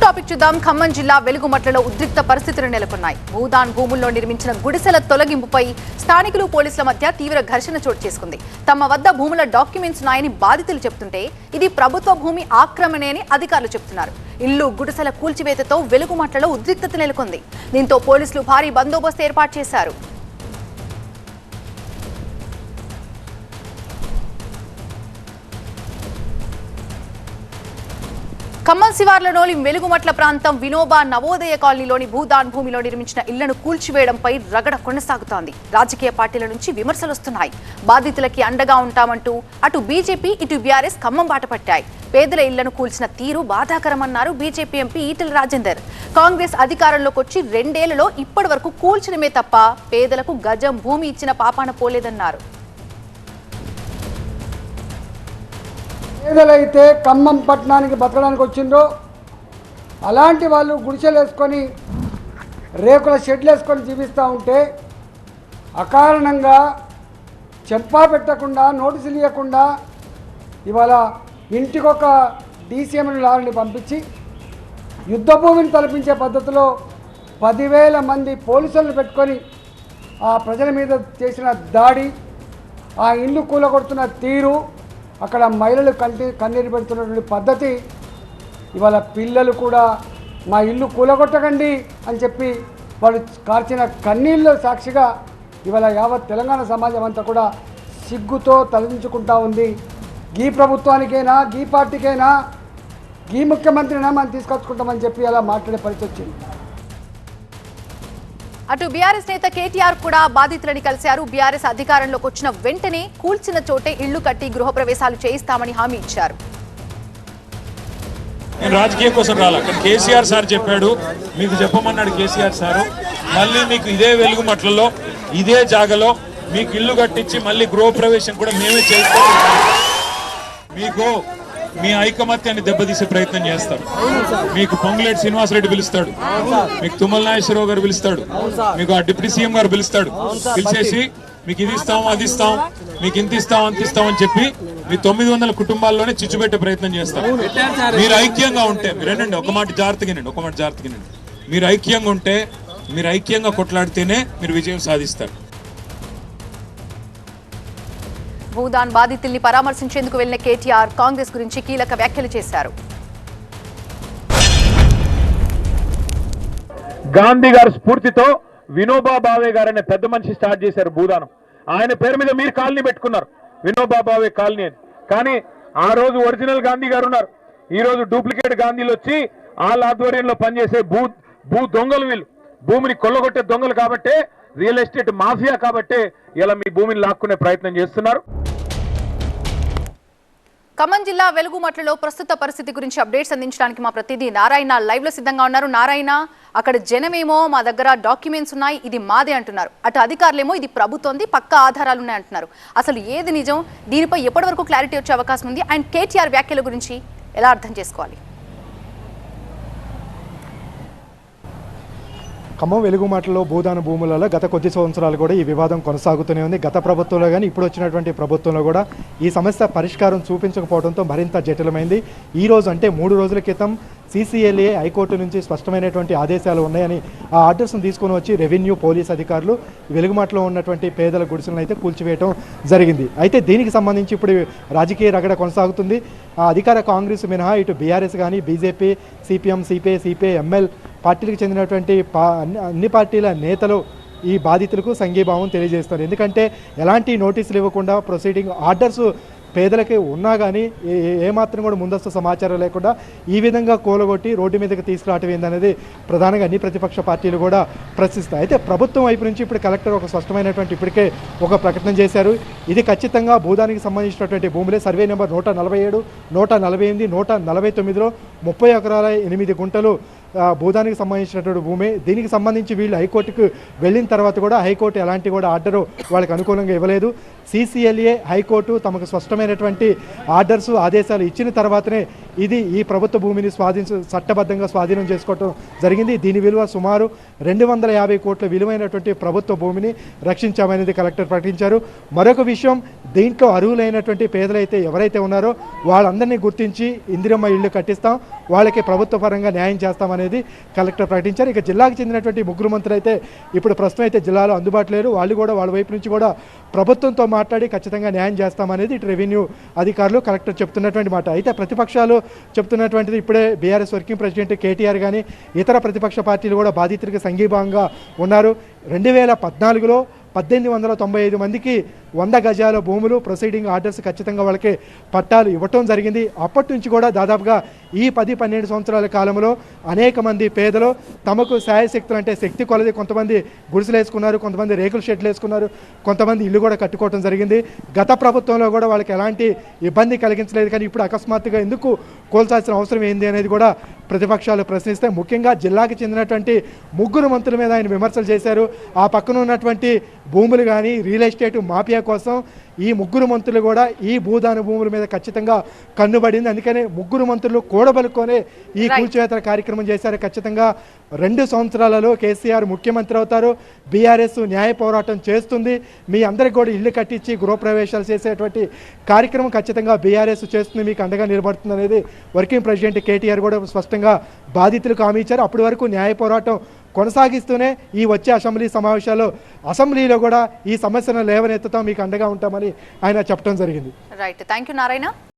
Topic చూద్దాం. ఖమ్మం జిల్లా వెలుగుమట్లలో ఉద్రిక్త పరిస్థితులు నెలకొన్నాయి. భూదాన్ భూముల్లో నిర్మించిన గుడిసెల తొలగింపుపై స్థానికులు పోలీసుల మధ్య తీవ్ర ఘర్షణ చోటు చేసుకుంది. తమ వద్ద భూముల డాక్యుమెంట్స్ ఉన్నాయని బాధితులు చెబుతుంటే ఇది ప్రభుత్వ భూమి ఆక్రమణే అని అధికారులు చెబుతున్నారు. ఇల్లు గుడిసెల కూల్చివేతతో వెలుగుమట్లలో ఉద్రిక్తత నెలకొంది. దీంతో పోలీసులు భారీ బందోబస్తు ఏర్పాటు చేశారు. ఖమ్మం శివార్లలోని వెలుగుమట్ల ప్రాంతం వినోబా నవోదయ కాలనీలోని భూదాన్ భూమిలో నిర్మించిన ఇళ్లను కూల్చివేయడంపై రగడ కొనసాగుతోంది. రాజకీయ పార్టీల నుంచి విమర్శలు వస్తున్నాయి. బాధితులకి అండగా ఉంటామంటూ అటు బీజేపీ ఇటు బీఆర్ఎస్ ఖమ్మం బాట పట్టాయి. పేదల ఇళ్లను కూల్చిన తీరు బాధాకరమన్నారు బీజేపీ ఎంపీ ఈటెల రాజేందర్. కాంగ్రెస్ అధికారంలోకి వచ్చి 2 ఏళ్లలో ఇప్పటి వరకు కూల్చడమే తప్ప పేదలకు గజం భూమి ఇచ్చిన పాపాన పోలేదన్నారు. పేదలైతే ఖమ్మం పట్టణానికి బతకడానికి వచ్చిందో అలాంటి వాళ్ళు గుడిసెలు వేసుకొని రేకుల షెడ్లు వేసుకొని జీవిస్తూ ఉంటే అకారణంగా చెంపా పెట్టకుండా నోటీసులు ఇవ్వకుండా ఇవాళ ఇంటికొక డీసీఎంని లారీని పంపించి యుద్ధ భూమిని తలపించే పద్ధతిలో 10,000 మంది పోలీసులను పెట్టుకొని ఆ ప్రజల మీద చేసిన దాడి, ఆ ఇల్లు కూలగొడుతున్న తీరు, అక్కడ మహిళలు కన్నీరు పెడుతున్నటువంటి పద్ధతి, ఇవాళ పిల్లలు కూడా మా ఇల్లు కూలగొట్టకండి అని చెప్పి వాళ్ళు కార్చిన కన్నీళ్ళ సాక్షిగా ఇవాళ యావత్ తెలంగాణ సమాజం అంతా కూడా సిగ్గుతో తలదించుకుంటా ఉంది. గీ ప్రభుత్వానికైనా గీ పార్టీకైనా గీ ముఖ్యమంత్రినా మనం తీసుకొచ్చుకుంటామని చెప్పి అలా మాట్లాడే పరిస్థితి వచ్చింది. అటు బీఆర్ఎస్ నేత కేటీఆర్ కూడా బాధితులని కలిశారు. బీఆర్ఎస్ అధికారంలోకి వచ్చిన వెంటనే కూల్చిన చోటే ఇళ్లు కట్టి గృహప్రవేశాలు చేయిస్తామని హామీ ఇచ్చారు. నేను రాజకీయం కోసం రాలా, కానీ కేసీఆర్ సార్ చెప్పాడు, మీకు చెప్పమన్నాడు కేసీఆర్ సారు. మళ్ళీ మీకు ఇదే వెలుగుమట్లలో ఇదే జాగలో మీకు ఇల్లు కట్టించి మళ్ళీ గృహప్రవేశం కూడా మేమే చేస్తాం. మీకు మీ ఐకమత్యాన్ని దెబ్బతీసే ప్రయత్నం చేస్తారు. మీకు పొంగులేటి శ్రీనివాసరెడ్డి పిలుస్తాడు, మీకు తుమ్మల నాగేశ్వరరావు గారు పిలుస్తాడు, మీకు ఆ డిప్యూటీ సీఎం గారు పిలుస్తాడు. పిలిచేసి మీకు ఇది ఇస్తాం అది ఇస్తాం, మీకు ఇంత ఇస్తాం అంత ఇస్తాం అని చెప్పి మీ 900 కుటుంబాల్లోనే చిచ్చుపెట్టే ప్రయత్నం చేస్తారు. మీరు ఐక్యంగా ఉంటే మీరేనండి, ఒక మాట జాగ్రత్తగా మీరు ఐక్యంగా ఉంటే, మీరు ఐక్యంగా కొట్లాడితేనే మీరు విజయం సాధిస్తారు. భూదాన్ బాధితుల్ని పరామర్శించేందుకు వెళ్లిన కేటీఆర్ కాంగ్రెస్ గురించి కీలక వ్యాఖ్యలు చేశారు. గాంధీ గారి స్ఫూర్తితో వినోబా భావే గారు అనే పెద్ద మనిషి స్టార్ట్ చేశారు భూదానం. ఆయన పేరు మీద మీరు కాలనీ పెట్టుకున్నారు, వినోబా భావే కాలనీ అని. కానీ ఆ రోజు ఒరిజినల్ గాంధీ గారు ఉన్నారు, ఈ రోజు డూప్లికేట్ గాంధీలు వచ్చి వాళ్ళ ఆధ్వర్యంలో పనిచేసే భూ దొంగలు వీళ్ళు. భూమిని కొల్లగొట్టే దొంగలు కాబట్టే, రియల్ ఎస్టేట్ మాఫియా కాబట్టే ఇలా మీ భూమిని లాక్కునే ప్రయత్నం చేస్తున్నారు. ఖమ్మం జిల్లా వెలుగుమట్లలో ప్రస్తుత పరిస్థితి గురించి అప్డేట్స్ అందించడానికి మా ప్రతినిధి నారాయణ లైవ్ లో సిద్ధంగా ఉన్నారు. నారాయణ, అక్కడ జనమేమో మా దగ్గర డాక్యుమెంట్స్ ఉన్నాయి, ఇది మాదే అంటున్నారు. అటు అధికారులేమో ఇది ప్రభుత్వంది, పక్కా ఆధారాలు ఉన్నాయి అంటున్నారు. అసలు ఏది నిజం? దీనిపై ఎప్పటి వరకు క్లారిటీ వచ్చే అవకాశం ఉంది? అండ్ కేటీఆర్ వ్యాఖ్యల గురించి ఎలా అర్థం చేసుకోవాలి? ఖమ్మం వెలుగుమట్లలో భూదాన భూములలో గత కొద్ది సంవత్సరాలు కూడా ఈ వివాదం కొనసాగుతూనే ఉంది. గత ప్రభుత్వంలో కానీ ఇప్పుడు వచ్చినటువంటి ప్రభుత్వంలో కూడా ఈ సమస్య పరిష్కారం చూపించకపోవడంతో మరింత జటిలమైంది. ఈ రోజు అంటే 3 రోజుల క్రితం CCLA హైకోర్టు నుంచి స్పష్టమైనటువంటి ఆదేశాలు ఉన్నాయని ఆ ఆర్డర్స్ను తీసుకొని వచ్చి రెవెన్యూ పోలీస్ అధికారులు వెలుగుమట్లో ఉన్నటువంటి పేదల గుడిసెలను అయితే కూల్చివేయడం జరిగింది. అయితే దీనికి సంబంధించి ఇప్పుడు రాజకీయ రగడ కొనసాగుతుంది. ఆ అధికార కాంగ్రెస్ మినహా ఇటు బీఆర్ఎస్ కానీ బీజేపీ, CPM, CPI, ML పార్టీలకు చెందినటువంటి అన్ని పార్టీల నేతలు ఈ బాధితులకు సంఘీభావం తెలియజేస్తారు. ఎందుకంటే ఎలాంటి నోటీసులు ఇవ్వకుండా ప్రొసీడింగ్ ఆర్డర్స్ పేదలకి ఉన్నా కానీ ఏమాత్రం కూడా ముందస్తు సమాచారం లేకుండా ఈ విధంగా కూలగొట్టి రోడ్డు మీదకి తీసుకురావటం ఏందనేది ప్రధానంగా అన్ని ప్రతిపక్ష పార్టీలు కూడా ప్రశ్నిస్తాయి. అయితే ప్రభుత్వం వైపు నుంచి ఇప్పుడు కలెక్టర్ ఒక స్పష్టమైనటువంటి ఇప్పటికే ఒక ప్రకటన చేశారు. ఇది ఖచ్చితంగా భూదానికి సంబంధించినటువంటి భూములే. సర్వే నెంబర్ 147, 148, 149లో 30 ఎకరాల 8 గుంటలు భూదానికి సంబంధించినటువంటి భూమి. దీనికి సంబంధించి వీళ్ళు హైకోర్టుకు వెళ్ళిన తర్వాత కూడా హైకోర్టు ఎలాంటి కూడా ఆర్డరు వాళ్ళకి అనుకూలంగా ఇవ్వలేదు. CCLA హైకోర్టు తమకు స్పష్టమైనటువంటి ఆర్డర్స్ ఆదేశాలు ఇచ్చిన తర్వాతనే ఇది ఈ ప్రభుత్వ భూమిని చట్టబద్ధంగా స్వాధీనం చేసుకోవటం జరిగింది. దీని విలువ సుమారు 250 కోట్ల విలువైనటువంటి ప్రభుత్వ భూమిని రక్షించామనేది కలెక్టర్ ప్రకటించారు. మరొక విషయం, దీంట్లో అర్హులైనటువంటి పేదలైతే ఎవరైతే ఉన్నారో వాళ్ళందరినీ గుర్తించి ఇందిరమ్మ ఇళ్ళు కట్టిస్తాం, వాళ్ళకి ప్రభుత్వ పరంగా న్యాయం చేస్తామనేది కలెక్టర్ ప్రకటించారు. ఇక జిల్లాకు చెందినటువంటి ముగ్గురు మంత్రులు అయితే ఇప్పుడు ప్రస్తుతం అయితే జిల్లాలో అందుబాటులో లేరు. వాళ్ళు కూడా వాళ్ళ వైపు నుంచి కూడా ప్రభుత్వంతో మాట్లాడి ఖచ్చితంగా న్యాయం చేస్తామనేది ఇటు రెవెన్యూ అధికారులు కలెక్టర్ చెప్తున్నటువంటి మాట. అయితే ప్రతిపక్షాలు చెప్తున్నటువంటిది ఇప్పుడే బీఆర్ఎస్ వర్కింగ్ ప్రెసిడెంట్ కేటీఆర్ కానీ ఇతర ప్రతిపక్ష పార్టీలు కూడా బాధితులకు సంఘీభావంగా ఉన్నారు. 2014లో 1895 మందికి 100 గజాల భూములు ప్రొసీడింగ్ ఆర్డర్స్ ఖచ్చితంగా వాళ్ళకి పట్టాలు ఇవ్వటం జరిగింది. అప్పటి నుంచి కూడా దాదాపుగా ఈ 10-12 సంవత్సరాల కాలంలో అనేక మంది పేదలు తమకు శాయశక్తులు అంటే శక్తి కొలది కొంతమంది గుడిసెలు వేసుకున్నారు, కొంతమంది రేకుల షెడ్లు వేసుకున్నారు, కొంతమంది ఇల్లు కూడా కట్టుకోవడం జరిగింది. గత ప్రభుత్వంలో కూడా వాళ్ళకి ఎలాంటి ఇబ్బంది కలిగించలేదు, కానీ ఇప్పుడు అకస్మాత్తుగా ఎందుకు కోల్చాల్సిన అవసరం ఏంది అనేది కూడా ప్రతిపక్షాలు ప్రశ్నిస్తే ముఖ్యంగా జిల్లాకు చెందినటువంటి ముగ్గురు మంత్రుల మీద ఆయన విమర్శలు చేశారు. ఆ పక్కన ఉన్నటువంటి భూములు కానీ రియల్ ఎస్టేట్ మాఫియా కోసం ఈ ముగ్గురు మంత్రులు కూడా ఈ భూదాన భూముల మీద ఖచ్చితంగా కన్నుబడింది. అందుకనే ముగ్గురు మంత్రులు కూడబలుకొనే ఈ కూల్చివేత కార్యక్రమం చేశారు. ఖచ్చితంగా 2 సంవత్సరాలలో కేసీఆర్ ముఖ్యమంత్రి అవుతారు, బీఆర్ఎస్ న్యాయ పోరాటం చేస్తుంది, మీ అందరికి కూడా ఇల్లు కట్టించి గృహప్రవేశాలు చేసేటువంటి కార్యక్రమం ఖచ్చితంగా బీఆర్ఎస్ చేస్తుంది, మీకు అండగా నిలబడుతుంది అనేది వర్కింగ్ ప్రెసిడెంట్ కేటీఆర్ కూడా స్పష్టంగా బాధితులకు హామీ ఇచ్చారు. అప్పటి వరకు న్యాయ పోరాటం కొనసాగిస్తూనే ఈ వచ్చే అసెంబ్లీ సమావేశాల్లో అసెంబ్లీలో కూడా ఈ సమస్యను లేవనెత్తుతాం, మీకు అండగా ఉంటామని ఆయన చెప్పడం జరిగింది. Right, thank you Narayana.